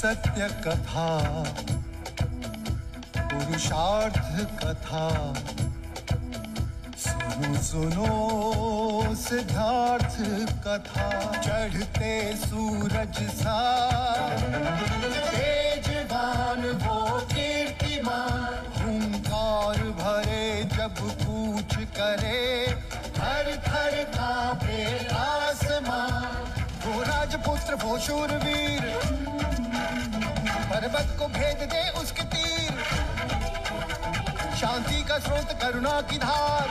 सत्य कथा, पुरुषार्थ कथा, सुनो सुनो सिद्धार्थ कथा। चढ़ते सूरज सा तेजवान वो कीर्तिमान, हुंकार भरे जब कूच करे, थर थर कांपे आसमान। वो राजपुत्र वो शूरवीर, पर्वत को भेद दे उसके तीर, शांति का स्रोत करुणा की धार,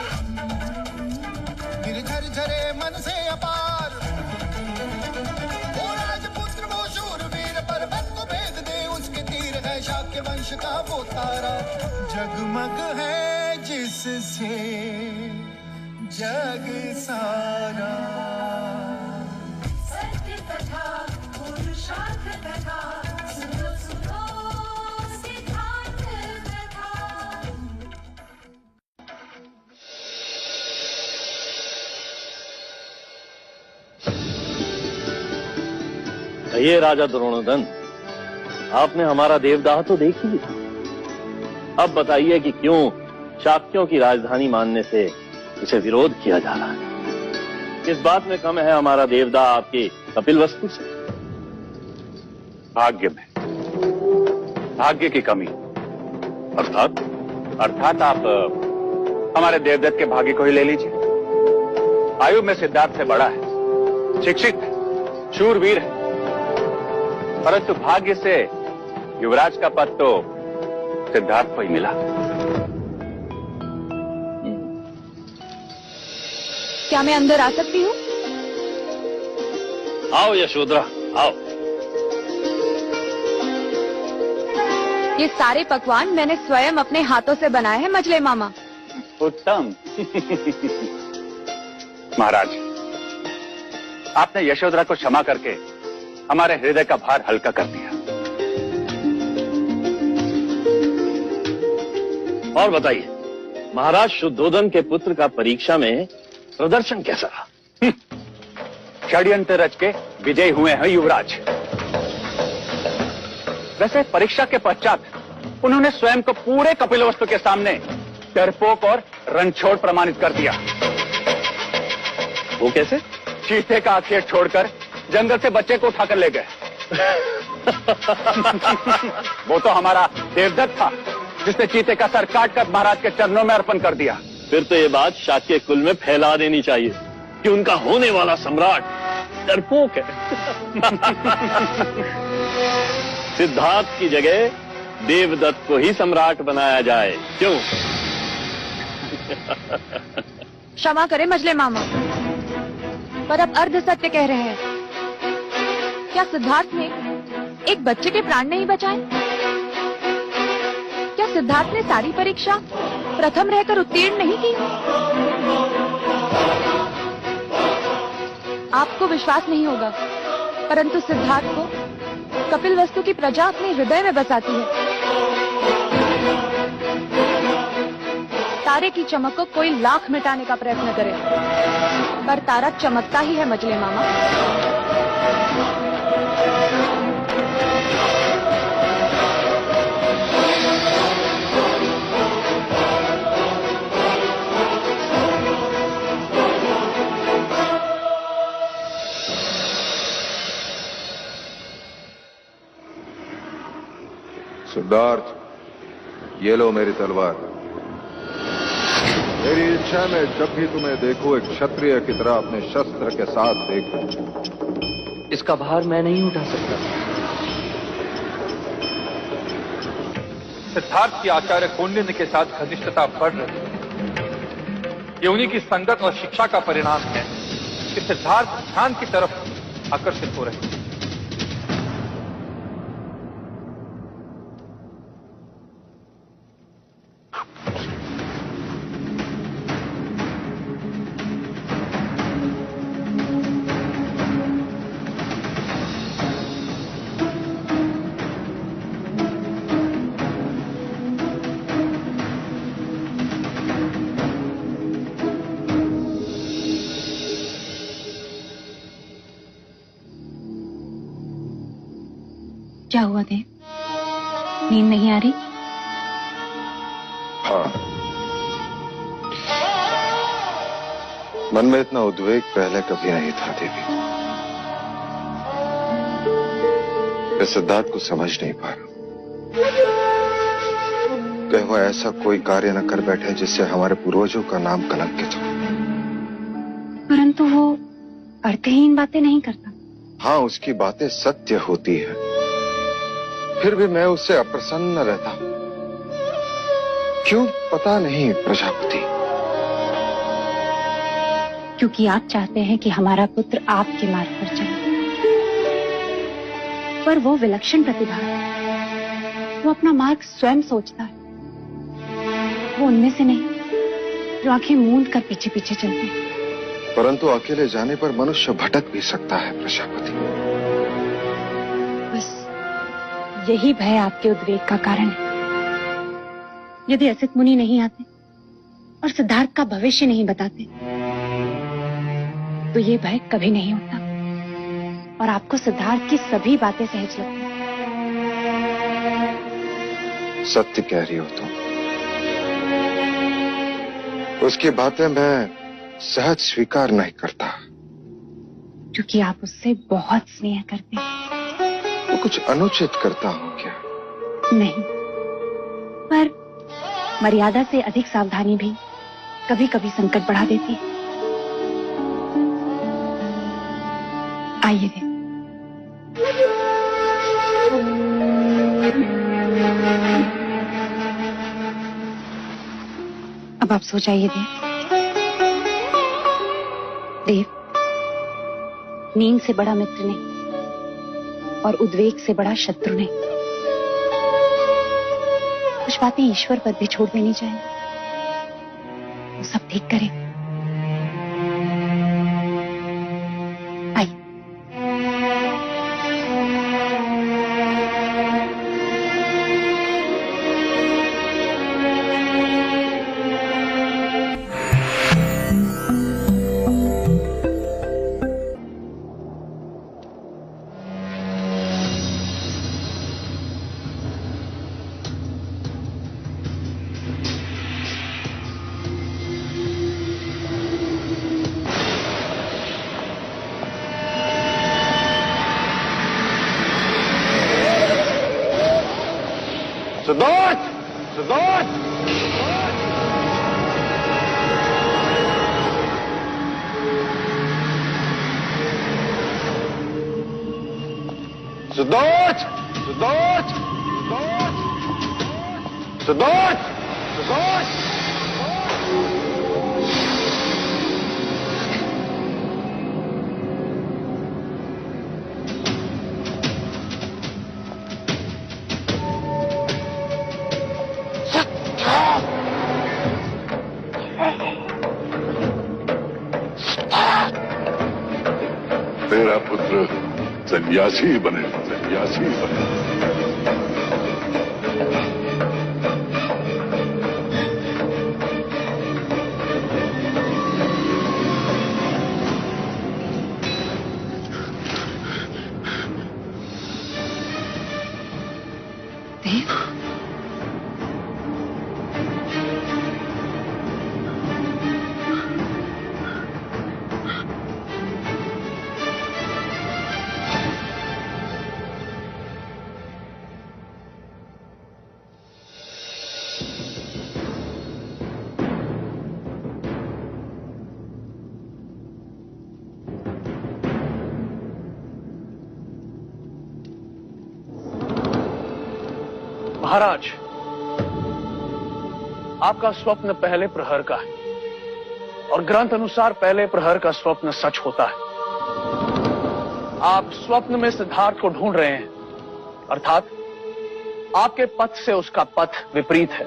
गिरधर झरे मन से अपार। वो राजपुत्र वो शूरवीर, पर्वत को भेद दे उसके तीर, है शाक्य वंश का वो तारा, जगमग है जिससे जग सारा। सत्य कथा पुरुषार्थ कथा, सुनो सुनो सिद्धार्थ कथा। कहिए राजा द्रोणोदन, आपने हमारा देवदाह तो देख ही लिया। अब बताइए कि क्यों शाक्यों की राजधानी मानने से इसे विरोध किया जा रहा है? किस बात में कम है हमारा देवदाह आपकी कपिलवस्तु से? भाग्य में, भाग्य की कमी। अर्थात आप हमारे देवदत्त के भाग्य को ही ले लीजिए। आयु में सिद्धार्थ से बड़ा है, शिक्षित है, शूरवीर है, परंतु भाग्य से युवराज का पद तो सिद्धार्थ को ही मिला। क्या मैं अंदर आ सकती हूँ? आओ यशोधरा, आओ। ये सारे पकवान मैंने स्वयं अपने हाथों से बनाए हैं मजले मामा। उत्तम। महाराज, आपने यशोधरा को क्षमा करके हमारे हृदय का भार हल्का कर दिया। और बताइए, महाराज शुद्धोदन के पुत्र का परीक्षा में प्रदर्शन कैसा रहा? षड्यंत्र रच के विजयी हुए हैं युवराज। वैसे परीक्षा के पश्चात उन्होंने स्वयं को पूरे कपिलवस्तु के सामने डरपोक और रणछोड़ प्रमाणित कर दिया। वो कैसे? चीते का आखेट छोड़कर जंगल से बच्चे को उठाकर ले गए। वो तो हमारा देवदत्त था जिसने चीते का सर काटकर महाराज के चरणों में अर्पण कर दिया। फिर तो ये बात शाक्य कुल में फैला देनी चाहिए कि उनका होने वाला सम्राट डरपोक है। सिद्धार्थ की जगह देवदत्त को ही सम्राट बनाया जाए, क्यों? क्षमा करें मजले मामा, पर अब अर्ध सत्य कह रहे हैं। क्या सिद्धार्थ ने एक बच्चे के प्राण नहीं बचाए? क्या सिद्धार्थ ने सारी परीक्षा प्रथम रहकर उत्तीर्ण नहीं की? आपको विश्वास नहीं होगा, परंतु सिद्धार्थ को कपिलवस्तु की प्रजा अपने हृदय में बसाती है। तारे की चमक को कोई लाख मिटाने का प्रयत्न करे, पर तारा चमकता ही है मजले मामा। सिद्धार्थ, ये लो मेरी तलवार। मेरी इच्छा में जब भी तुम्हें देखूं एक क्षत्रिय की तरह अपने शस्त्र के साथ देखूं। इसका भार मैं नहीं उठा सकता। सिद्धार्थ की आचार्य कौंडिन्य के साथ घनिष्ठता बढ़ रही है। ये उन्हीं की संगत और शिक्षा का परिणाम है कि सिद्धार्थ ध्यान की तरफ आकर्षित हो रहे हैं। क्या हुआ देव? नींद नहीं आ रही? हाँ, मन में इतना उद्वेग पहले कभी नहीं था देवी। मैं सिद्धार्थ को समझ नहीं पा रहा। कहीं वो ऐसा कोई कार्य न कर बैठे जिससे हमारे पूर्वजों का नाम कलंकित हो। परंतु वो अर्थहीन बातें नहीं करता। हाँ, उसकी बातें सत्य होती है, फिर भी मैं उससे अप्रसन्न रहता। क्यों पता नहीं प्रजापति। क्योंकि आप चाहते हैं कि हमारा पुत्र आपके मार्ग पर चले, पर वो विलक्षण प्रतिभा है। वो अपना मार्ग स्वयं सोचता है। वो उनमें से नहीं जो आंखें मूंद कर पीछे पीछे चलते हैं। परंतु अकेले जाने पर मनुष्य भटक भी सकता है प्रजापति। बस यही भय आपके उद्वेग का कारण है। यदि असित मुनि नहीं आते और सिद्धार्थ का भविष्य नहीं बताते तो ये भय कभी नहीं होता और आपको सिद्धार्थ की सभी बातें सहज लगती। सत्य कह रही हो तुम। उसकी बातें मैं सहज स्वीकार नहीं करता। क्योंकि आप उससे बहुत स्नेह करते हैं। तो कुछ अनुचित करता हूं क्या? नहीं, पर मर्यादा से अधिक सावधानी भी कभी कभी संकट बढ़ा देती है। आइए देव। अब आप सो जाइए देव। देव, नींद से बड़ा मित्र नहीं और उद्वेग से बड़ा शत्रु नहीं। कुछ बातें ईश्वर पर भी छोड़ देनी चाहिए, वो सब ठीक करे। आइए। सिद्धार्थ! सिद्धार्थ! सिद्धार्थ! सिद्धार्थ! सिद्धार्थ! सिद्धार्थ! सिद्धार्थ! तेरा पुत्र सन्यासी बने, सन्यासी बने। देव, महाराज, आपका स्वप्न पहले प्रहर का है और ग्रंथ अनुसार पहले प्रहर का स्वप्न सच होता है। आप स्वप्न में सिद्धार्थ को ढूंढ रहे हैं, अर्थात आपके पथ से उसका पथ विपरीत है।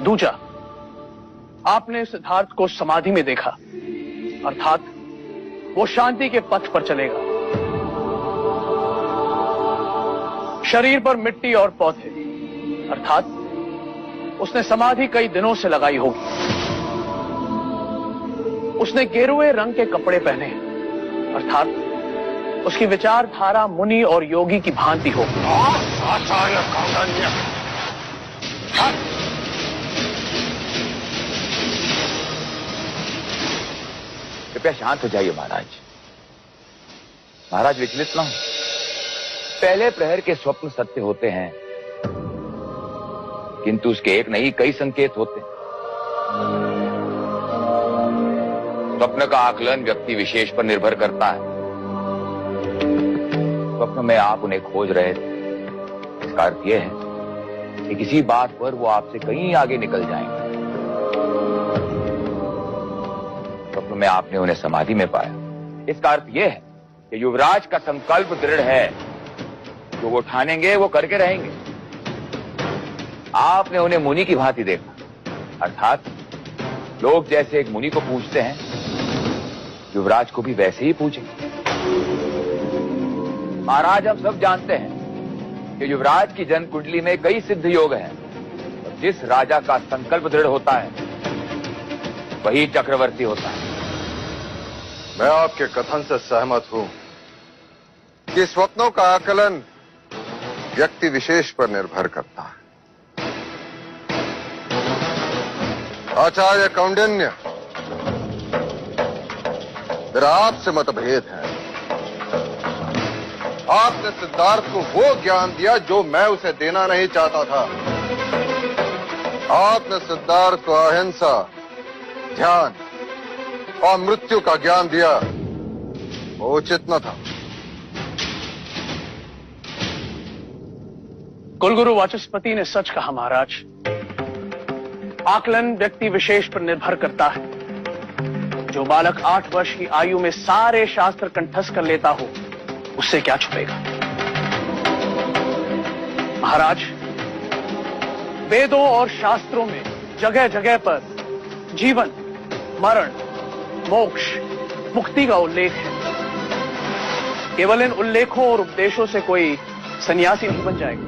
दूजा, आपने सिद्धार्थ को समाधि में देखा, अर्थात वो शांति के पथ पर चलेगा। शरीर पर मिट्टी और पौधे, अर्थात उसने समाधि कई दिनों से लगाई होगी। उसने गेरुए रंग के कपड़े पहने हैं, अर्थात उसकी विचारधारा मुनि और योगी की भांति हो। आचार्य कौंडिन्य, कृपया शांत हो जाइए महाराज। महाराज विचलित ना हो। पहले प्रहर के स्वप्न सत्य होते हैं, किंतु उसके एक नहीं कई संकेत होते हैं। स्वप्न का आकलन व्यक्ति विशेष पर निर्भर करता है। स्वप्न में आप उन्हें खोज रहे थे, इसका अर्थ यह है कि किसी बात पर वो आपसे कहीं आगे निकल जाएंगे। स्वप्न में आपने उन्हें समाधि में पाया, इसका अर्थ यह है कि युवराज का संकल्प दृढ़ है, जो वो ठानेंगे वो करके रहेंगे। आपने उन्हें मुनि की भांति देखा, अर्थात लोग जैसे एक मुनि को पूछते हैं, युवराज को भी वैसे ही पूछेंगे। महाराज, हम सब जानते हैं कि युवराज की जन्म कुंडली में कई सिद्ध योग हैं, और जिस राजा का संकल्प दृढ़ होता है वही चक्रवर्ती होता है। मैं आपके कथन से सहमत हूं कि स्वप्नों का आकलन व्यक्ति विशेष पर निर्भर करता है। आचार्य कौंडिन्य, मेरा आपसे मतभेद है। आपने सिद्धार्थ को वो ज्ञान दिया जो मैं उसे देना नहीं चाहता था। आपने सिद्धार्थ को अहिंसा, ध्यान और मृत्यु का ज्ञान दिया, वो उचित न था। कुलगुरु वाचस्पति ने सच कहा महाराज। आकलन व्यक्ति विशेष पर निर्भर करता है। जो बालक 8 वर्ष की आयु में सारे शास्त्र कंठस्थ कर लेता हो, उससे क्या छुपेगा। महाराज, वेदों और शास्त्रों में जगह जगह पर जीवन, मरण, मोक्ष, मुक्ति का उल्लेख है। केवल इन उल्लेखों और उपदेशों से कोई सन्यासी नहीं बन जाएगा।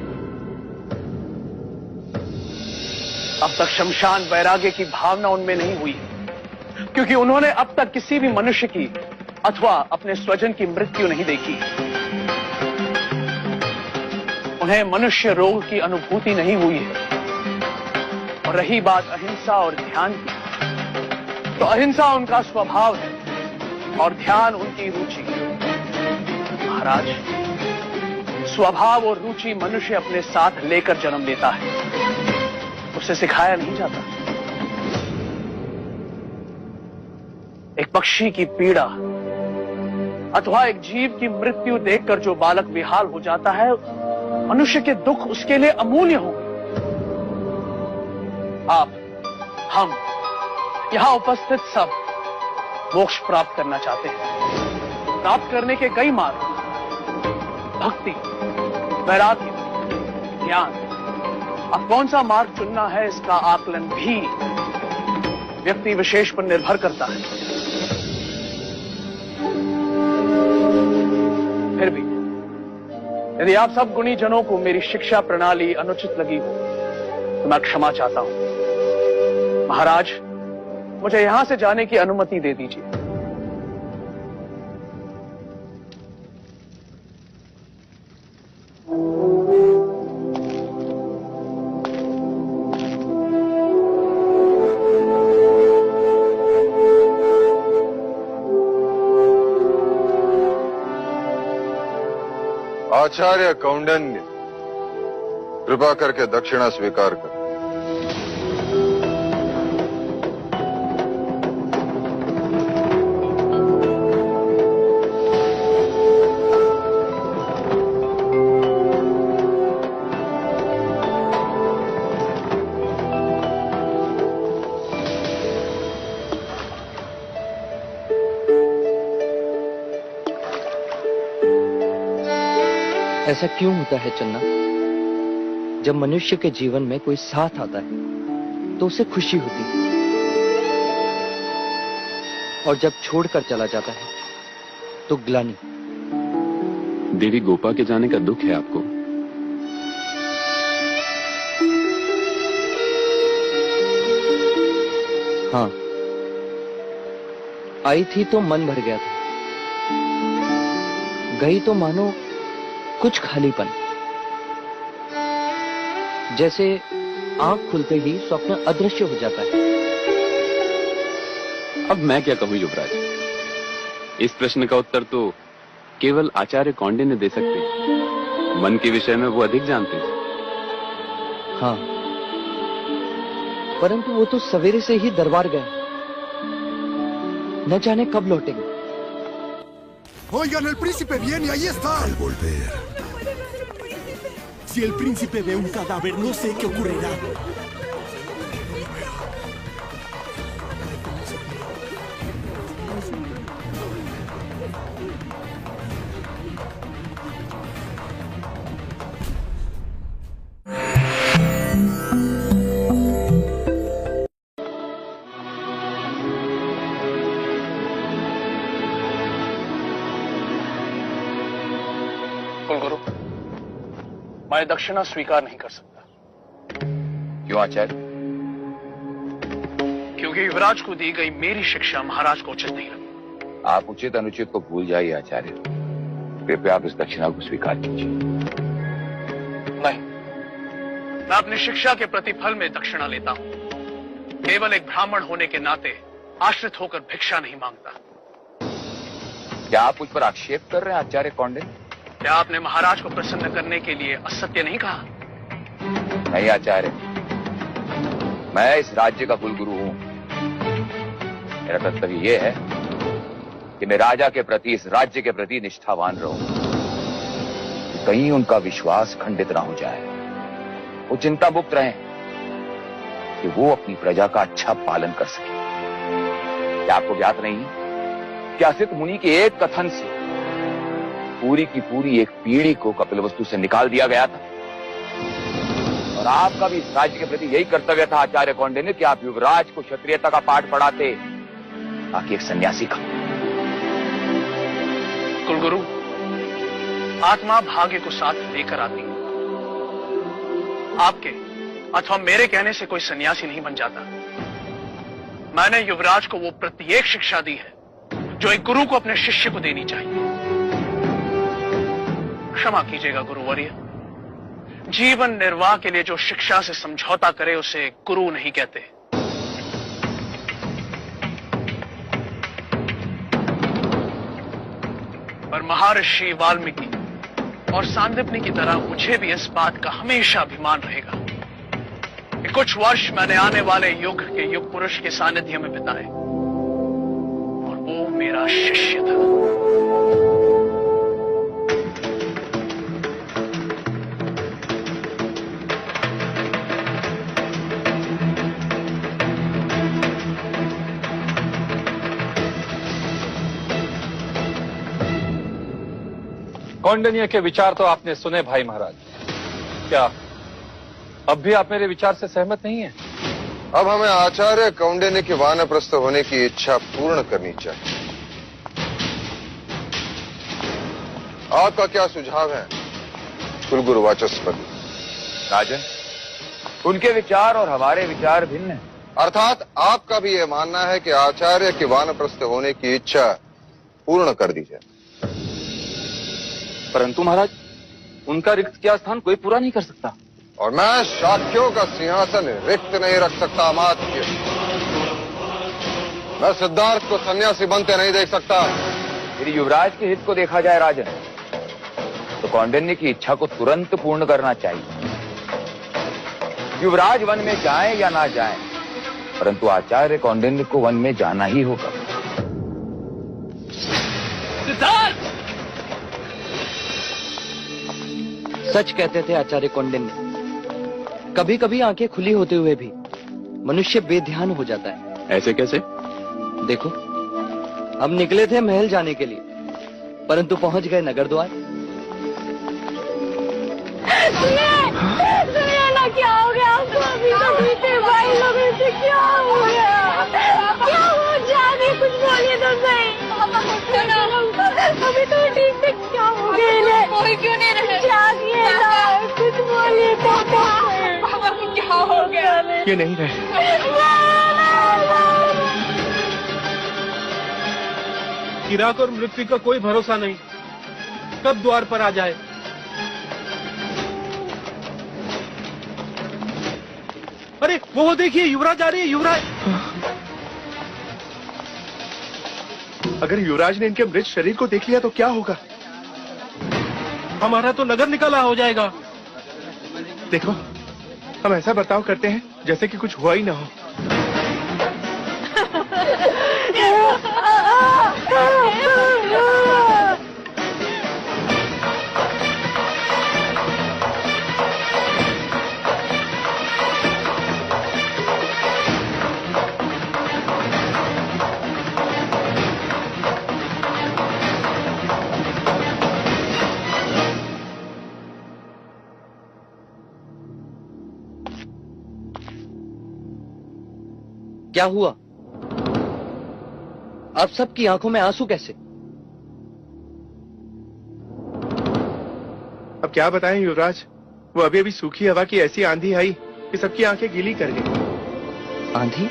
अब तक शमशान वैराग्य की भावना उनमें नहीं हुई है, क्योंकि उन्होंने अब तक किसी भी मनुष्य की अथवा अपने स्वजन की मृत्यु नहीं देखी। उन्हें मनुष्य रोग की अनुभूति नहीं हुई है। और रही बात अहिंसा और ध्यान की, तो अहिंसा उनका स्वभाव है और ध्यान उनकी रुचि। महाराज, स्वभाव और रुचि मनुष्य अपने साथ लेकर जन्म लेता है, उसे सिखाया नहीं जाता। एक पक्षी की पीड़ा अथवा एक जीव की मृत्यु देखकर जो बालक विहाल हो जाता है, मनुष्य के दुख उसके लिए अमूल्य होंगे। आप, हम, यहां उपस्थित सब मोक्ष प्राप्त करना चाहते हैं। प्राप्त करने के कई मार्ग, भक्ति, वैराग्य, ज्ञान। अब कौन सा मार्ग चुनना है, इसका आकलन भी व्यक्ति विशेष पर निर्भर करता है। फिर भी यदि आप सब गुणी जनों को मेरी शिक्षा प्रणाली अनुचित लगी हो, तो मैं क्षमा चाहता हूं। महाराज, मुझे यहां से जाने की अनुमति दे दीजिए। आचार्य कौंडिन्य, कृपा करके दक्षिणा स्वीकार कर। ऐसा क्यों होता है चन्ना? जब मनुष्य के जीवन में कोई साथ आता है तो उसे खुशी होती है, और जब छोड़कर चला जाता है तो ग्लानि। देवी गोपा के जाने का दुख है आपको? हाँ, आई थी तो मन भर गया था। गई तो मानो कुछ खालीपन, जैसे आंख खुलते ही स्वप्न अदृश्य हो जाता है। अब मैं क्या कहूं युवराज, इस प्रश्न का उत्तर तो केवल आचार्य कौंडिन्य ने दे सकते हैं। मन के विषय में वो अधिक जानते हैं। हाँ, परंतु वो तो सवेरे से ही दरबार गए, न जाने कब लौटेंगे। Oigan, el príncipe viene, ahí está. Al volver, Si el príncipe ve un cadáver, no sé qué ocurrirá. कुलगुरु, मैं दक्षिणा स्वीकार नहीं कर सकता। क्यों आचार्य? क्योंकि युवराज को दी गई मेरी शिक्षा महाराज को उचित नहीं लगी। आप उचित अनुचित को भूल जाइए आचार्य। कृपया आप इस दक्षिणा को स्वीकार कीजिए। नहीं, मैं अपनी शिक्षा के प्रतिफल में दक्षिणा लेता हूं। केवल एक ब्राह्मण होने के नाते आश्रित होकर भिक्षा नहीं मांगता। क्या आप मुझ पर आक्षेप कर रहे हैं आचार्य कौंडिन्य? क्या आपने महाराज को प्रसन्न करने के लिए असत्य नहीं कहा? नहीं आचार्य, मैं इस राज्य का कुलगुरु हूं। मेरा कर्तव्य यह है कि मैं राजा के प्रति, इस राज्य के प्रति निष्ठावान रहूं। कहीं उनका विश्वास खंडित ना हो जाए। वो चिंता मुक्त रहें कि वो अपनी प्रजा का अच्छा पालन कर सके। क्या आपको ज्ञात नहीं कि असित मुनि के एक कथन से पूरी की पूरी एक पीढ़ी को कपिलवस्तु से निकाल दिया गया था? और आपका भी इस राज्य के प्रति यही कर्तव्य था आचार्य कौंडिन्य कि आप युवराज को क्षत्रियता का पाठ पढ़ाते, ताकि एक सन्यासी का। कुलगुरु, आत्मा भाग्य को साथ लेकर आती है। आपके अथवा मेरे कहने से कोई सन्यासी नहीं बन जाता। मैंने युवराज को वो प्रत्येक शिक्षा दी है जो एक गुरु को अपने शिष्य को देनी चाहिए। क्षमा कीजिएगा गुरुवर्य, जीवन निर्वाह के लिए जो शिक्षा से समझौता करे उसे गुरु नहीं कहते। पर महर्षि वाल्मीकि और सांदीपनि की तरह मुझे भी इस बात का हमेशा अभिमान रहेगा कि कुछ वर्ष मैंने आने वाले युग के युग पुरुष के सानिध्य में बिताए और वो मेरा शिष्य था। कौंडिन्य के विचार तो आपने सुने भाई महाराज। क्या अब भी आप मेरे विचार से सहमत नहीं हैं? अब हमें आचार्य कौंडिन्य के वानप्रस्थ होने की इच्छा पूर्ण करनी चाहिए। आपका क्या सुझाव है कुलगुरु वाचस्पति? राजन, उनके विचार और हमारे विचार भिन्न हैं। अर्थात आपका भी यह मानना है कि आचार्य के वानप्रस्थ होने की इच्छा पूर्ण कर दी जाए। परंतु महाराज, उनका रिक्त किया स्थान कोई पूरा नहीं कर सकता। और मैं शाक्यों का सिंहासन रिक्त नहीं रख सकता अमात्य। मैं सिद्धार्थ को सन्यासी बनते नहीं देख सकता। यदि युवराज के हित को देखा जाए राजन, तो कौंडिन्य की इच्छा को तुरंत पूर्ण करना चाहिए। युवराज वन में जाएं या ना जाएं, परंतु आचार्य कौंडिन्य को वन में जाना ही होगा। सिद्धार्थ! सच कहते थे आचार्य कौंडिन्य। कभी कभी आंखें खुली होते हुए भी मनुष्य बेध्यान हो जाता है। ऐसे कैसे? देखो, हम निकले थे महल जाने के लिए, परंतु पहुंच गए नगर द्वार। सुनिए ना, क्या हो गया आपको? अभी तो बीते भाई लोगों से क्या हो गया? क्या हो जाने, कुछ बोलिए तो सही। अभी तो ठीक से क्या हो गया? कोई क्यों नहीं रहे? जागिए ना, कुछ बोलिए तो। पापा को क्या हो गया? ये नहीं रहे। किराक और मृत्यु का कोई भरोसा नहीं। कब द्वार पर आ जाए। अरे वो देखिए, युवराज आ रही है, युवराज। अगर युवराज ने इनके मृत शरीर को देख लिया तो क्या होगा? हमारा तो नगर निकाला हो जाएगा। देखो, हम ऐसा बर्ताव करते हैं जैसे कि कुछ हुआ ही ना हो। क्या हुआ? आप सबकी आंखों में आंसू कैसे? अब क्या बताएं युवराज, वो अभी अभी सूखी हवा की ऐसी आंधी आई कि सबकी आंखें गीली कर गई। आंधी?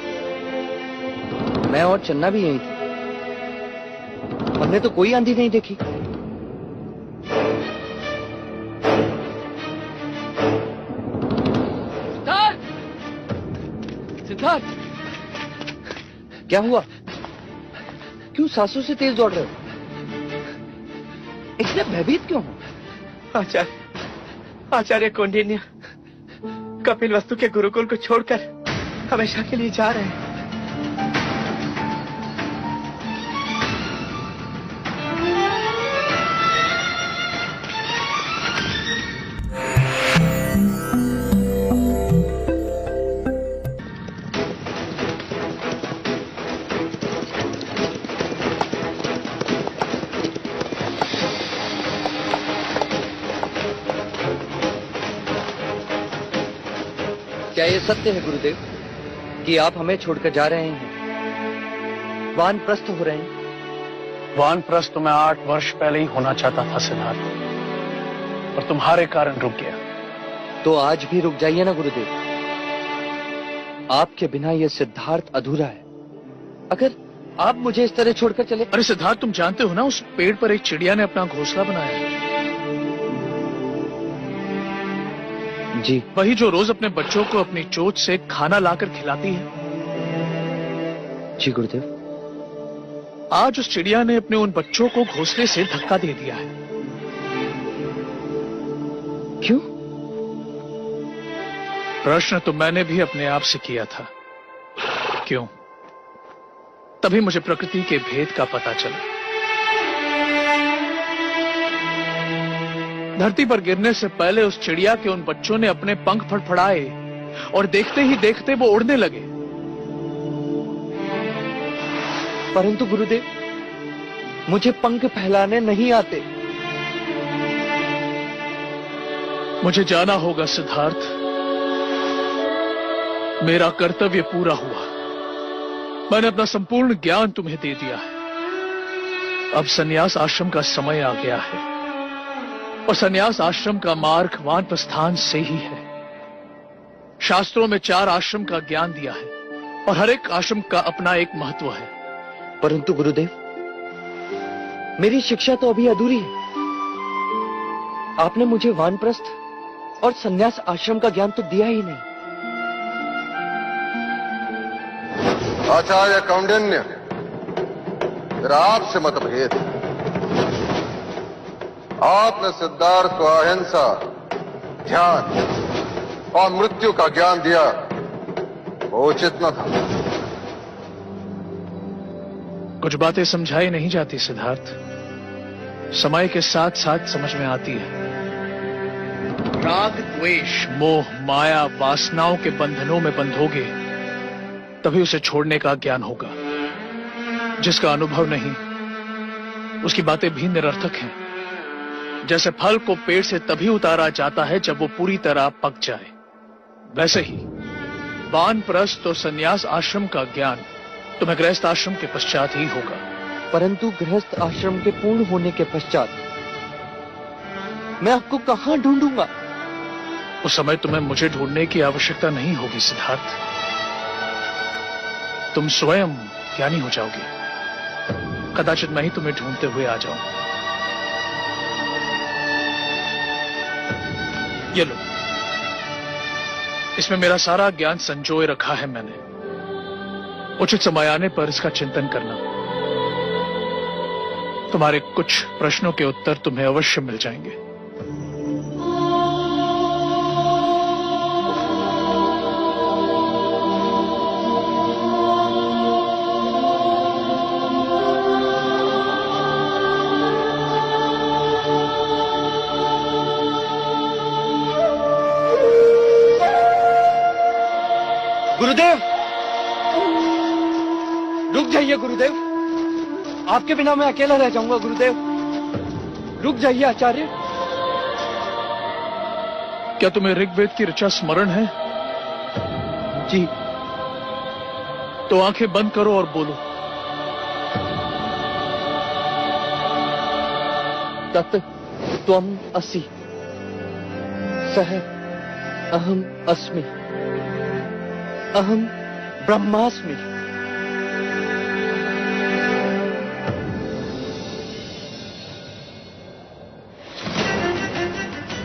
मैं और चन्ना भी यही थे, हमने तो कोई आंधी नहीं देखी। सिद्धार्थ, क्या हुआ? क्यों सांसों से तेज दौड़ रहे हो? इतने भयभीत क्यों हो? आचार्य कौंडिन्य कपिल वस्तु के गुरुकुल को छोड़कर हमेशा के लिए जा रहे हैं। क्या ये सत्य है गुरुदेव कि आप हमें छोड़कर जा रहे हैं, वानप्रस्थ हो रहे हैं? वानप्रस्थ तो मैं 8 वर्ष पहले ही होना चाहता था सिद्धार्थ, पर तुम्हारे कारण रुक गया। तो आज भी रुक जाइए ना गुरुदेव, आपके बिना ये सिद्धार्थ अधूरा है। अगर आप मुझे इस तरह छोड़कर चले। अरे सिद्धार्थ, तुम जानते हो ना, उस पेड़ पर एक चिड़िया ने अपना घोंसला बनाया है। जी, वही जो रोज अपने बच्चों को अपनी चोंच से खाना लाकर खिलाती है। जी गुरुदेव। आज उस चिड़िया ने अपने उन बच्चों को घोंसले से धक्का दे दिया है। क्यों? प्रश्न तो मैंने भी अपने आप से किया था, क्यों? तभी मुझे प्रकृति के भेद का पता चला। धरती पर गिरने से पहले उस चिड़िया के उन बच्चों ने अपने पंख फड़फड़ाए और देखते ही देखते वो उड़ने लगे। परंतु गुरुदेव, मुझे पंख फैलाने नहीं आते। मुझे जाना होगा सिद्धार्थ, मेरा कर्तव्य पूरा हुआ। मैंने अपना संपूर्ण ज्ञान तुम्हें दे दिया है। अब संन्यास आश्रम का समय आ गया है, और संन्यास आश्रम का मार्ग वानप्रस्थान से ही है। शास्त्रों में 4 आश्रम का ज्ञान दिया है, और हर एक आश्रम का अपना एक महत्व है। परंतु गुरुदेव, मेरी शिक्षा तो अभी अधूरी है। आपने मुझे वानप्रस्थ और संन्यास आश्रम का ज्ञान तो दिया ही नहीं। आचार्य कौंडिन्य, मेरा आपसे मतभेद है। आपने सिद्धार्थ को अहिंसा, ध्यान और मृत्यु का ज्ञान दिया, वो उचित न था। कुछ बातें समझाई नहीं जाती सिद्धार्थ, समय के साथ साथ समझ में आती है। राग, द्वेष, मोह, माया, वासनाओं के बंधनों में बंधोगे तभी उसे छोड़ने का ज्ञान होगा। जिसका अनुभव नहीं, उसकी बातें भी निरर्थक हैं। जैसे फल को पेड़ से तभी उतारा जाता है जब वो पूरी तरह पक जाए, वैसे ही वानप्रस्थ और संन्यास आश्रम का ज्ञान तुम्हें गृहस्थ आश्रम के पश्चात ही होगा। परंतु गृहस्थ आश्रम के पूर्ण होने के पश्चात मैं आपको कहां ढूंढूंगा? उस समय तुम्हें मुझे ढूंढने की आवश्यकता नहीं होगी सिद्धार्थ, तुम स्वयं ज्ञानी हो जाओगे। कदाचित मैं ही तुम्हें ढूंढते हुए आ जाऊं। ये लो, इसमें मेरा सारा ज्ञान संजोए रखा है मैंने। उचित समय आने पर इसका चिंतन करना। तुम्हारे कुछ प्रश्नों के उत्तर तुम्हें अवश्य मिल जाएंगे। गुरुदेव, रुक जाइए गुरुदेव, आपके बिना मैं अकेला रह जाऊंगा। गुरुदेव, रुक जाइए आचार्य। क्या तुम्हें ऋग्वेद की ऋचा स्मरण है? जी। तो आंखें बंद करो और बोलो। तत् त्वम असि, सह अहम अस्मि, अहम ब्रह्मास्मि।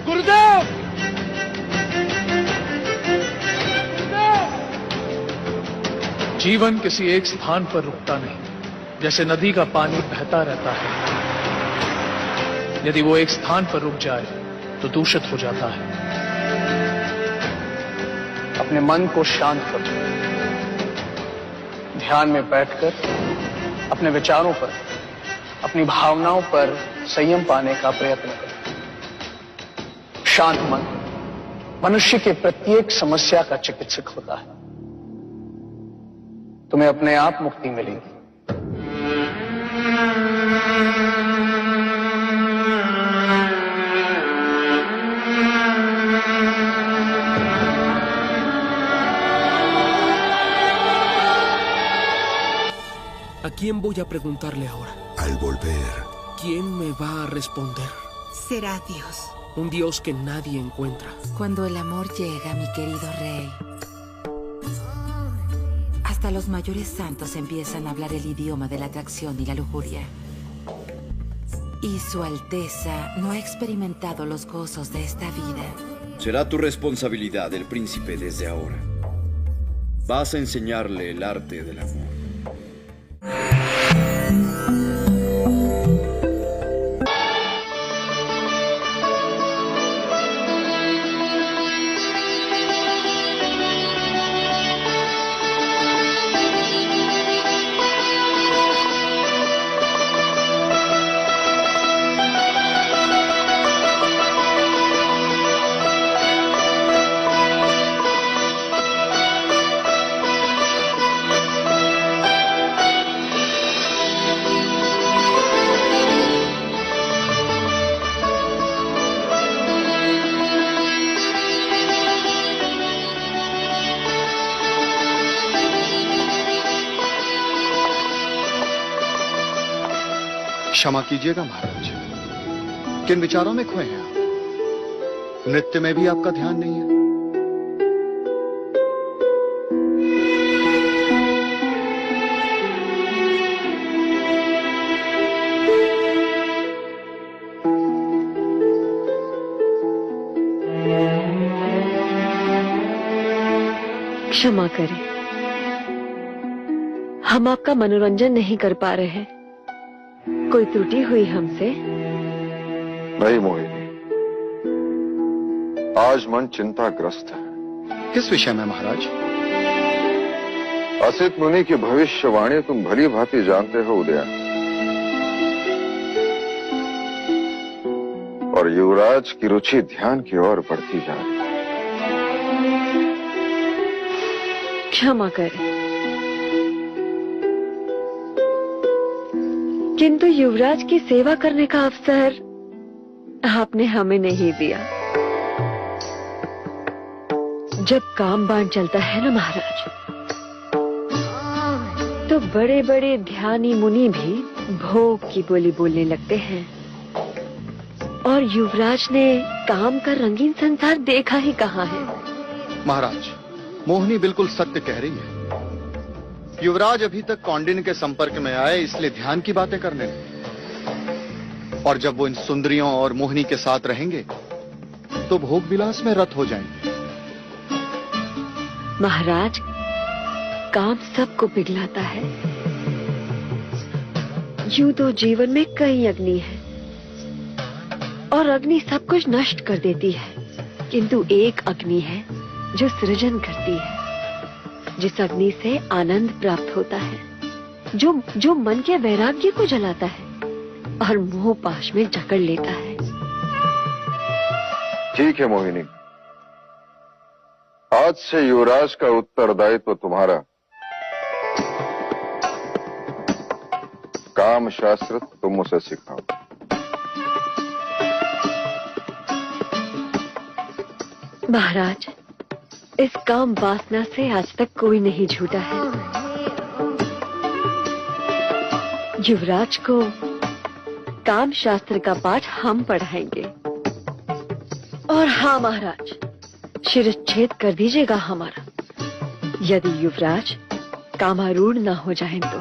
गुरुदेव! जीवन किसी एक स्थान पर रुकता नहीं, जैसे नदी का पानी बहता रहता है। यदि वो एक स्थान पर रुक जाए तो दूषित हो जाता है। अपने मन को शांत करो, ध्यान में बैठकर अपने विचारों पर, अपनी भावनाओं पर संयम पाने का प्रयत्न करो। शांत मन मनुष्य के प्रत्येक समस्या का चिकित्सक होता है। तुम्हें अपने आप मुक्ति मिलेगी। ¿A quién voy a preguntarle ahora? Al volver, ¿Quién me va a responder? Será Dios. Un Dios que nadie encuentra. Cuando el amor llega, mi querido rey, hasta los mayores santos empiezan a hablar el idioma de la atracción y la lujuria. Y Su Alteza no ha experimentado los gozos de esta vida. Será tu responsabilidad el príncipe desde ahora. Vas a enseñarle el arte del amor. क्षमा कीजिएगा महाराज, किन विचारों में खोए हैं आप? नृत्य में भी आपका ध्यान नहीं है। क्षमा करें, हम आपका मनोरंजन नहीं कर पा रहे हैं। कोई त्रुटि हुई हमसे? नहीं मोहिनी, आज मन चिंताग्रस्त है। किस विषय में महाराज? असित मुनि की भविष्यवाणी तुम भली भांति जानते हो उदया, और युवराज की रुचि ध्यान की ओर बढ़ती जा रही। क्षमा करें, किंतु युवराज की सेवा करने का अवसर आपने हमें नहीं दिया। जब काम बाण चलता है ना महाराज, तो बड़े बड़े ध्यानी मुनि भी भोग की बोली बोलने लगते हैं, और युवराज ने काम का रंगीन संसार देखा ही कहाँ है। महाराज, मोहिनी बिल्कुल सत्य कह रही है। युवराज अभी तक कौंडिन्य के संपर्क में आए, इसलिए ध्यान की बातें करने लगे, और जब वो इन सुंदरियों और मोहिनी के साथ रहेंगे अब तो भोग विलास में रत हो जाएंगे। महाराज, काम सबको पिघलाता है। यूं तो जीवन में कई अग्नि है और अग्नि सब कुछ नष्ट कर देती है, किंतु एक अग्नि है जो सृजन करती है, जिस अग्नि से आनंद प्राप्त होता है, जो मन के वैराग्य को जलाता है और मोह पाश में जकड़ लेता है। ठीक है मोहिनी, आज से युवराज का उत्तरदायित्व तुम्हारा। काम शास्त्र तुम उसे सिखाओ। महाराज, इस काम वासना से आज तक कोई नहीं छूटा है। युवराज को काम शास्त्र का पाठ हम पढ़ाएंगे। और हाँ महाराज, शिरच्छेद कर दीजिएगा हमारा, यदि युवराज कामारूढ़ न हो जाएं तो।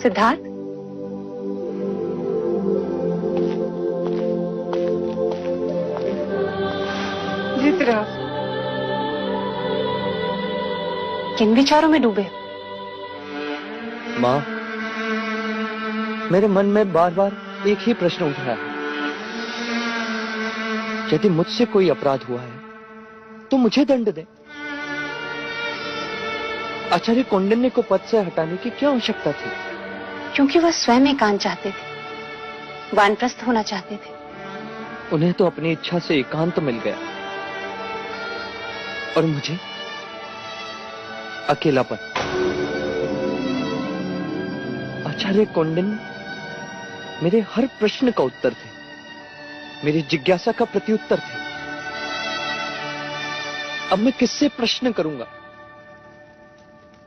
सिद्धार्थ, जीत रहा। किन विचारों में डूबे? माँ, मेरे मन में बार बार एक ही प्रश्न उठ रहा है। यदि मुझसे कोई अपराध हुआ है तो मुझे दंड दे। आचार्य कौंडिन्य को पद से हटाने की क्या आवश्यकता थी? क्योंकि वह स्वयं एकांत चाहते थे, वानप्रस्थ होना चाहते थे। उन्हें तो अपनी इच्छा से एकांत मिल गया और मुझे अकेलापन। आचार्य कौंडिन्य मेरे हर प्रश्न का उत्तर थे, मेरी जिज्ञासा का प्रत्युत्तर थे। अब मैं किससे प्रश्न करूंगा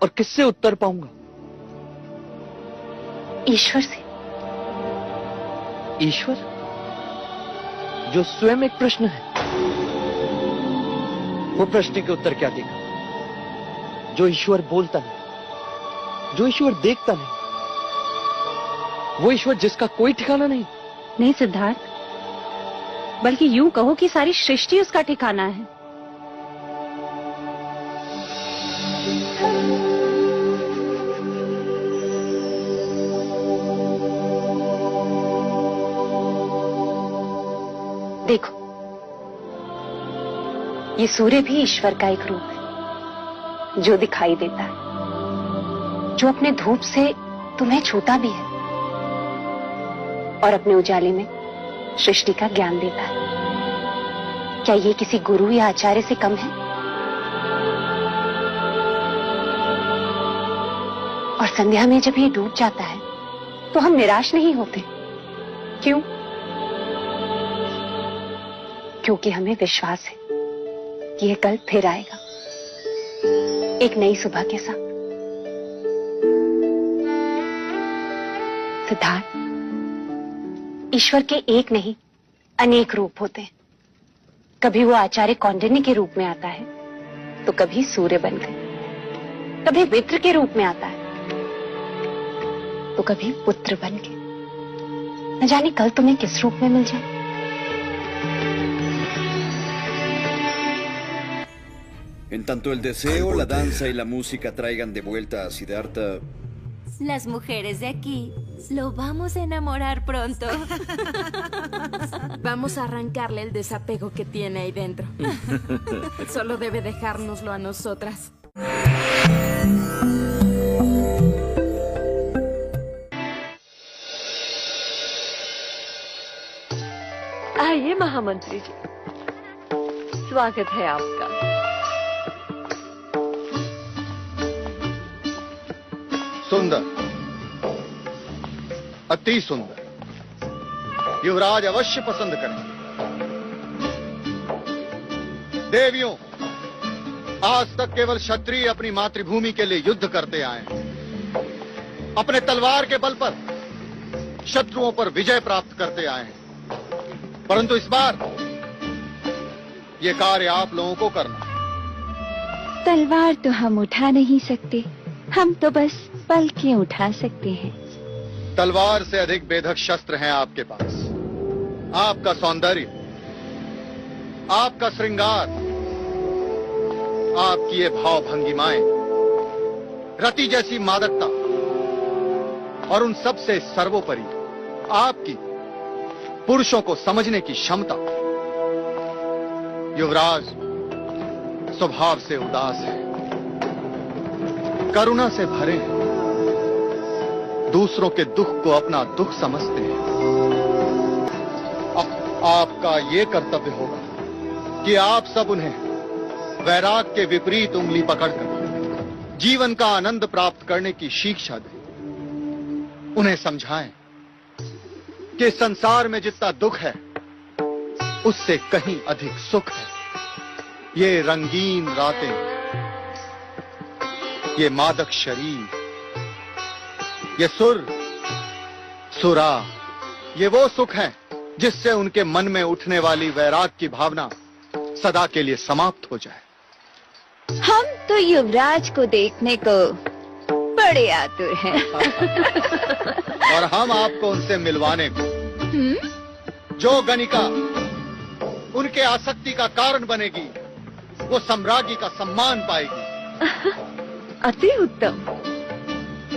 और किससे उत्तर पाऊंगा? ईश्वर से। ईश्वर जो स्वयं एक प्रश्न है, वो प्रश्न के उत्तर क्या देगा? जो ईश्वर बोलता नहीं, जो ईश्वर देखता नहीं, वो ईश्वर जिसका कोई ठिकाना नहीं। नहीं सिद्धार्थ, बल्कि यूं कहो कि सारी सृष्टि उसका ठिकाना है। देखो, ये सूर्य भी ईश्वर का एक रूप है जो दिखाई देता है, जो अपने धूप से तुम्हें छूता भी है और अपने उजाले में सृष्टि का ज्ञान देता है। क्या ये किसी गुरु या आचार्य से कम है? और संध्या में जब ये डूब जाता है तो हम निराश नहीं होते। क्यों? क्योंकि हमें विश्वास है कि यह कल फिर आएगा, एक नई सुबह के साथ। सिद्धार्थ, ईश्वर के एक नहीं अनेक रूप होते हैं। कभी वो आचार्य कौंडिन्य के रूप में आता है तो कभी सूर्य बनकर, कभी मित्र के रूप में आता है तो कभी पुत्र बनके। न जाने कल तुम्हें किस रूप में मिल जाए। En tanto el deseo, la danza y la música traigan de vuelta a Siddhartha, las mujeres de aquí lo vamos a enamorar pronto. Vamos a arrancarle el desapego que tiene ahí dentro. Solo debe dejárnoslo a nosotras. आइए महामंत्री जी, स्वागत है आपका। सुंदर, अति सुंदर। युवराज अवश्य पसंद करेंगे। देवियों, आज तक केवल क्षत्रिय अपनी मातृभूमि के लिए युद्ध करते आए हैं। अपने तलवार के बल पर शत्रुओं पर विजय प्राप्त करते आए हैं। परंतु इस बार ये कार्य आप लोगों को करना है। तलवार तो हम उठा नहीं सकते, हम तो बस पलकें उठा सकते हैं। तलवार से अधिक बेधक शस्त्र हैं आपके पास। आपका सौंदर्य, आपका श्रृंगार, आपकी ये भाव भंगिमाएं, रति जैसी मादकता और उन सब से सर्वोपरि आपकी पुरुषों को समझने की क्षमता। युवराज स्वभाव से उदास है, करुणा से भरे हैं, दूसरों के दुख को अपना दुख समझते हैं। अब आपका ये कर्तव्य होगा कि आप सब उन्हें वैराग के विपरीत उंगली पकड़कर जीवन का आनंद प्राप्त करने की शिक्षा दें। उन्हें समझाएं कि संसार में जितना दुख है उससे कहीं अधिक सुख है। ये रंगीन रातें, ये मादक शरीर, ये सुर सुरा, ये वो सुख है जिससे उनके मन में उठने वाली वैराग की भावना सदा के लिए समाप्त हो जाए। हम तो युवराज को देखने को बड़े आतुर हैं। और हम आपको उनसे मिलवाने को। जो गणिका उनके आसक्ति का कारण बनेगी वो सम्राज्ञी का सम्मान पाएगी। अति उत्तम।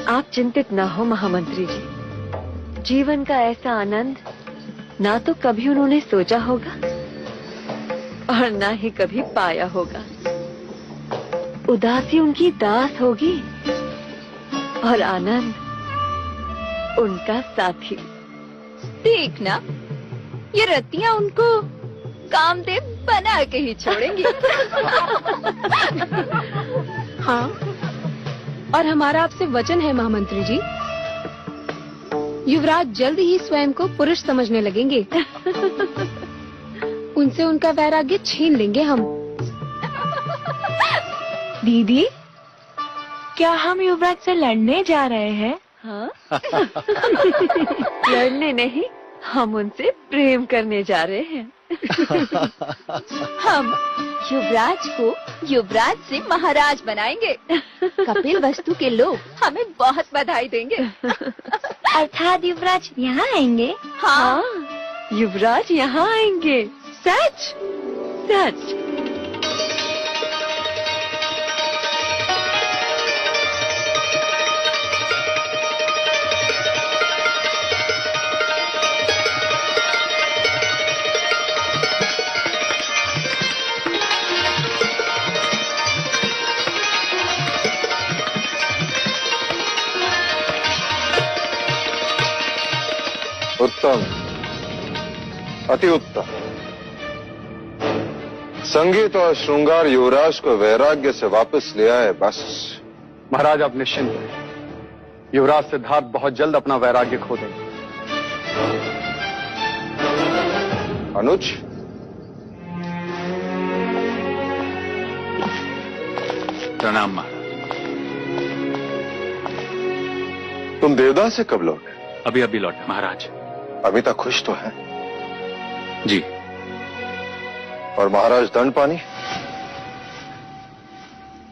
आप चिंतित ना हो महामंत्री जी। जीवन का ऐसा आनंद ना तो कभी उन्होंने सोचा होगा और ना ही कभी पाया होगा। उदासी उनकी दास होगी और आनंद उनका साथी। देखना, ये रतियां उनको कामदेव बना के ही छोड़ेंगी। हाँ, और हमारा आपसे वचन है महामंत्री जी, युवराज जल्द ही स्वयं को पुरुष समझने लगेंगे। उनसे उनका वैराग्य छीन लेंगे हम। दीदी, क्या हम युवराज से लड़ने जा रहे हैं? हाँ? लड़ने नहीं, हम उनसे प्रेम करने जा रहे हैं। हम युवराज को युवराज से महाराज बनाएंगे। कपिल वस्तु के लोग हमें बहुत बधाई देंगे। अर्थात युवराज यहाँ आएंगे? हाँ, युवराज यहाँ आएंगे। सच सच। उत्तम, अति उत्तम। संगीत और श्रृंगार युवराज को वैराग्य से वापस ले आए। बस महाराज आप निश्चिंत हैं, युवराज सिद्धार्थ बहुत जल्द अपना वैराग्य खो देंगे। अनुज, प्रणाम महाराज। तुम देवदास से कब लौटे? अभी अभी लौटे महाराज। अभी तक खुश तो है? जी। और महाराज दंड पानी?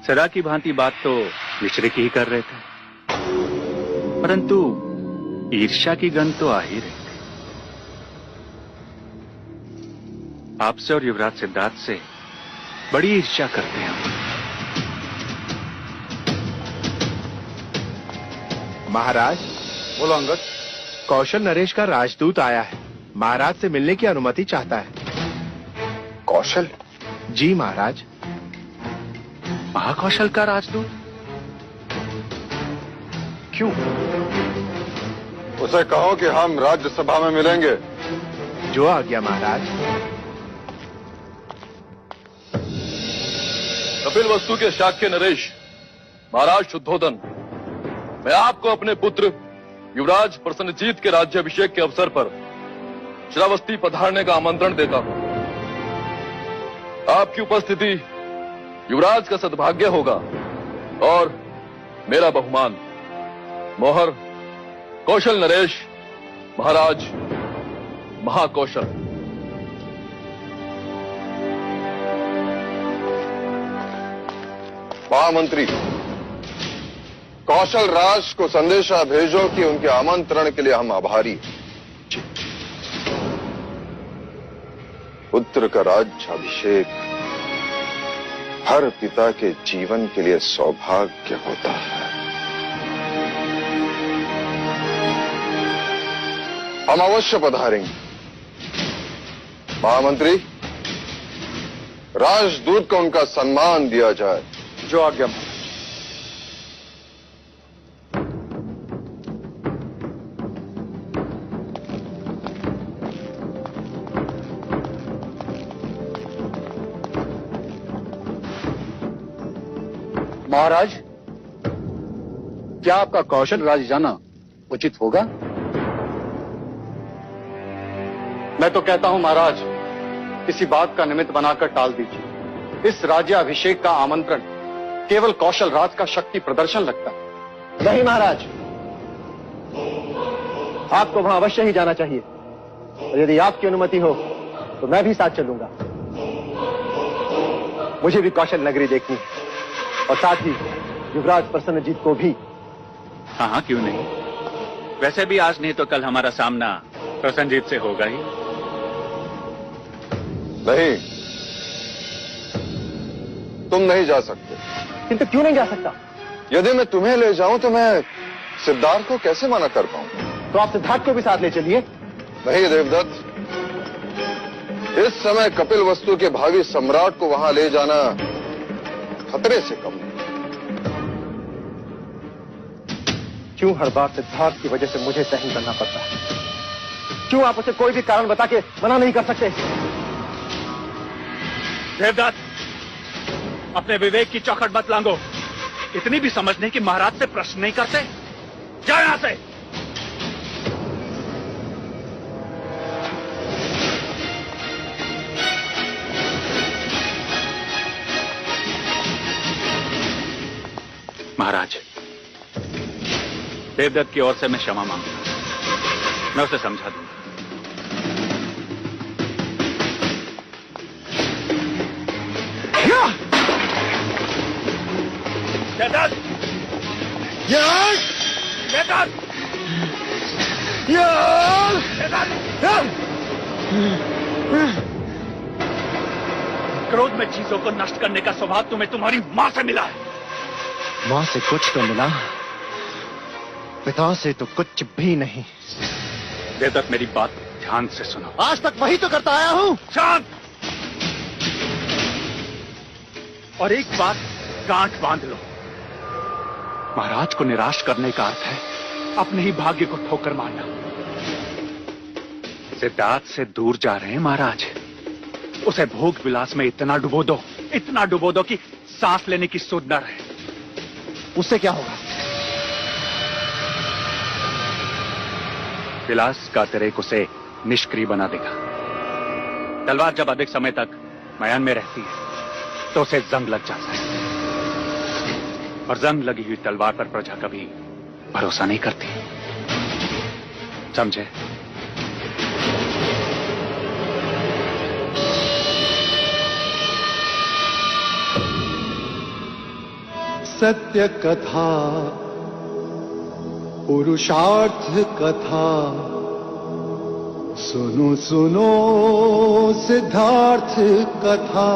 सदा की भांति बात तो विचरे की ही कर रहे थे, परंतु ईर्ष्या की गंध तो आ ही रही थी। आपसे और युवराज सिद्धार्थ से बड़ी ईर्ष्या करते हैं हम। महाराज, बोलो अंगद। कौशल नरेश का राजदूत आया है, महाराज से मिलने की अनुमति चाहता है। कौशल? जी महाराज। महाकौशल का राजदूत? क्यों? उसे कहो कि हम राज्यसभा में मिलेंगे। जो आ गया महाराज। कपिल वस्तु के शाक्य नरेश, महाराज शुद्धोदन, मैं आपको अपने पुत्र युवराज प्रसन्नजीत के राज्याभिषेक के अवसर पर श्रावस्ती पधारने का आमंत्रण देता हूं। आपकी उपस्थिति युवराज का सद्भाग्य होगा और मेरा बहुमान। मोहर कौशल नरेश, महाराज महाकौशल। महामंत्री, कौशल राज को संदेशा भेजो कि उनके आमंत्रण के लिए हम आभारी हैं। पुत्र का राज्याभिषेक हर पिता के जीवन के लिए सौभाग्य होता है। हम अवश्य पधारेंगे। महामंत्री, राजदूत को उनका सम्मान दिया जाए। जो आज्ञा। महाराज, क्या आपका कौशल राज जाना उचित होगा? मैं तो कहता हूं महाराज, किसी बात का निमित्त बनाकर टाल दीजिए। इस राज्याभिषेक का आमंत्रण केवल कौशल राज का शक्ति प्रदर्शन लगता है। नहीं महाराज, आपको वहां अवश्य ही जाना चाहिए, और यदि आपकी अनुमति हो तो मैं भी साथ चलूंगा। मुझे भी कौशल नगरी देखनी है, और साथ ही युवराज प्रसन्नजीत को भी। हाँ हाँ, क्यों नहीं। वैसे भी आज नहीं तो कल हमारा सामना प्रसन्नजीत से होगा ही। नहीं, तुम नहीं जा सकते। किंतु क्यों नहीं जा सकता? यदि मैं तुम्हें ले जाऊं तो मैं सिद्धार्थ को कैसे मना कर पाऊंगा? तो आप सिद्धार्थ को भी साथ ले चलिए। नहीं देवदत्त, इस समय कपिल वस्तु के भावी सम्राट को वहां ले जाना खतरे से कम नहीं। क्यों हर बार सिद्धार्थ की वजह से मुझे सहन करना पड़ता है? क्यों आप उसे कोई भी कारण बता के मना नहीं कर सकते? देवदत्त, अपने विवेक की चौखट मत लांगो। इतनी भी समझ नहीं कि महाराज से प्रश्न नहीं करते? जाओ यहां से। महाराज, देवदत्त की ओर से मैं क्षमा मांगूंगा। मैं उसे समझा दूंगा। देवदत्त! देवदत्त! क्रोध में चीजों को नष्ट करने का स्वभाव तुम्हें तुम्हारी मां से मिला है। मां से कुछ तो मिला, पिता से तो कुछ भी नहीं। देवदत्त, मेरी बात ध्यान से सुनो। आज तक वही तो करता आया हूं। शांत! और एक बात गांठ बांध लो, महाराज को निराश करने का अर्थ है अपने ही भाग्य को ठोकर मारना। सिद्धार्थ से दूर जा रहे हैं महाराज। उसे भोग विलास में इतना डुबो दो कि सांस लेने की सुध न रहे। उससे क्या होगा? विलास का अतिरेक उसे निष्क्रिय बना देगा। तलवार जब अधिक समय तक मयान में रहती है तो उसे जंग लग जाता है, और जंग लगी हुई तलवार पर प्रजा कभी भरोसा नहीं करती। समझे? सत्य कथा, पुरुषार्थ कथा, सुनो सुनो सिद्धार्थ कथा।